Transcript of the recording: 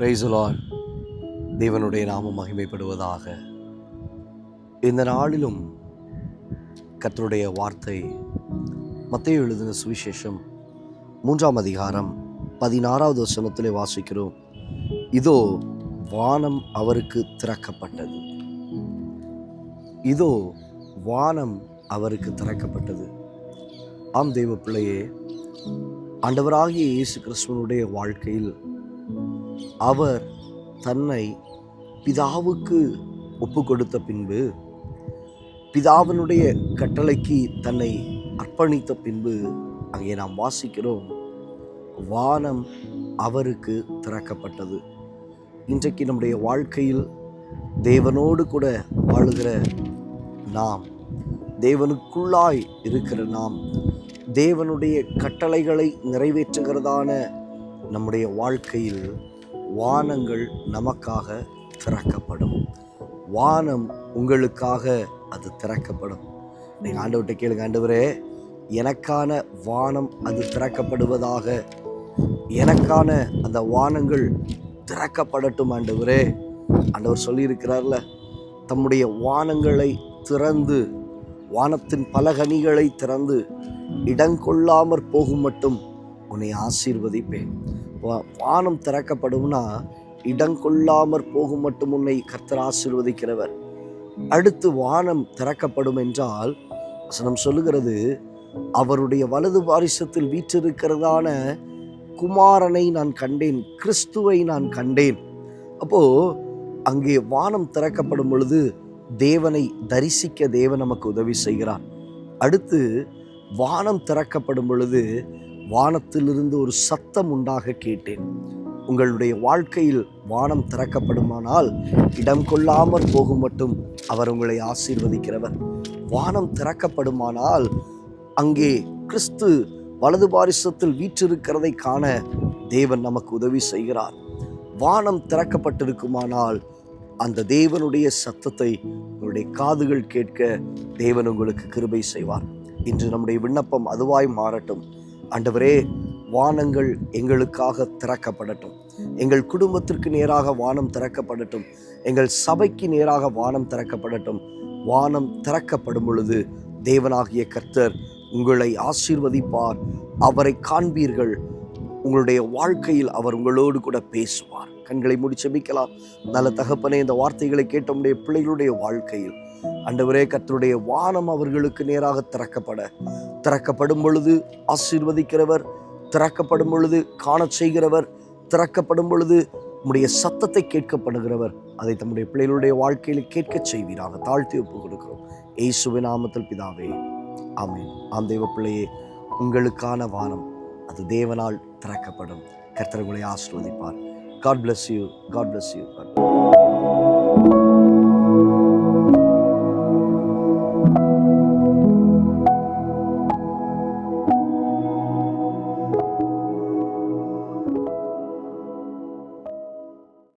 Praise the Lord. தேவனுடைய நாமம் மகிமைப்படுவதாக. இந்த நாளிலும் கர்த்தருடைய வார்த்தை மத்தேயு எழுதின சுவிசேஷம் 3ஆம் அதிகாரம் 16வது வசனத்திலே வாசிக்கிறோம். இதோ வானம் அவருக்கு திறக்கப்பட்டது. இதோ வானம் அவருக்கு திறக்கப்பட்டது. ஆம் தேவ பிள்ளையே, ஆண்டவராகிய இயேசு கிறிஸ்துவனுடைய வாழ்க்கையில் அவர் தன்னை பிதாவுக்கு ஒப்பு கொடுத்த பின்பு, பிதாவினுடைய கட்டளைக்கு தன்னை அர்ப்பணித்த பின்பு, அங்கே நாம் வாசிக்கிறோம், வானம் அவருக்கு திறக்கப்பட்டது. இன்றைக்கு நம்முடைய வாழ்க்கையில் தேவனோடு கூட வாழுகிற நாம், தேவனுக்குள்ளாய் இருக்கிற நாம், தேவனுடைய கட்டளைகளை நிறைவேற்றுகிறதான நம்முடைய வாழ்க்கையில் வானங்கள் நமக்காக திறக்கப்படும். வானம் உங்களுக்காக அது திறக்கப்படும். நீங்கள் ஆண்டவர்கிட்ட கேளுங்க, ஆண்டவரே எனக்கான வானம் அது திறக்கப்படுவதாக, எனக்கான அந்த வானங்கள் திறக்கப்படட்டும் ஆண்டவரே. ஆண்டவர் சொல்லியிருக்கிறார்ல, தம்முடைய வானங்களை திறந்து, வானத்தின் பலகனிகளை திறந்து இடங்கொள்ளாமற் போகும் மட்டும் உன்னை ஆசீர்வதிப்பேன். வானம் திறக்கப்படும்னா இடங்கொள்ளாமற் போகும் மட்டும் உன்னை கர்த்தர் ஆசீர்வதிக்கிறவர். அடுத்து வானம் திறக்கப்படும் என்றால் வசனம் சொல்லுகிறது, அவருடைய வலது பாரிசத்தில் வீற்றிருக்கிறதான குமாரனை நான் கண்டேன், கிறிஸ்துவை நான் கண்டேன். அப்போ அங்கே வானம் திறக்கப்படும் பொழுது தேவனை தரிசிக்க தேவன் நமக்கு உதவி செய்கிறார். அடுத்து வானம் திறக்கப்படும் பொழுது வானத்திலிருந்து ஒரு சத்தம் உண்டாக கேட்டேன். உங்களுடைய வாழ்க்கையில் வானம் திறக்கப்படுமானால் இடம் கொள்ளாமற் போகும் மட்டும் அவர் உங்களை ஆசீர்வதிக்கிறவர். வானம் திறக்கப்படுமானால் அங்கே கிறிஸ்து வலது பாரிசத்தில் வீற்றிருக்கிறதை காண தேவன் நமக்கு உதவி செய்கிறார். வானம் திறக்கப்பட்டிருக்குமானால் அந்த தேவனுடைய சத்தத்தை உங்களுடைய காதுகள் கேட்க தேவன் உங்களுக்கு கிருபை செய்வார். இன்று நம்முடைய விண்ணப்பம் அதுவாய் மாறட்டும். ஆண்டவரே, வானங்கள் எங்களுக்காக திறக்கப்படட்டும். எங்கள் குடும்பத்திற்கு நேராக வானம் திறக்கப்படட்டும். எங்கள் சபைக்கு நேராக வானம் திறக்கப்படட்டும். வானம் திறக்கப்படும் பொழுது தேவனாகிய கர்த்தர் உங்களை ஆசீர்வதிப்பார். அவரை காண்பீர்கள். உங்களுடைய வாழ்க்கையில் அவர் உங்களோடு கூட பேசுவார். கண்களை மூடி ஜெபிக்கலாம். நல்ல தகப்பனே, இந்த வார்த்தைகளை கேட்ட உடைய பிள்ளைகளுடைய வாழ்க்கையில் ஆண்டவரே, கர்த்தருடைய வானம் அவர்களுக்கு நேராக திறக்கப்படும் பொழுது ஆசீர்வதிக்கிறவர், திறக்கப்படும் பொழுது காண செய்கிறவர், திறக்கப்படும் பொழுது உம்முடைய சத்தத்தை கேட்கப்படுகிறவர். அதை தம்முடைய பிள்ளைகளுடைய வாழ்க்கையில் கேட்க செய்வீராக. தாழ்த்தி ஒப்பு கொடுக்கிறோம் இயேசுவின் நாமத்தில் பிதாவே, ஆமென். ஆம் தேவ பிள்ளையே, உங்களுக்கான வானம் அது தேவனால் திறக்கப்படும். கர்த்தர் உங்களை ஆசீர்வதிப்பார். God bless you. God bless you. God bless you.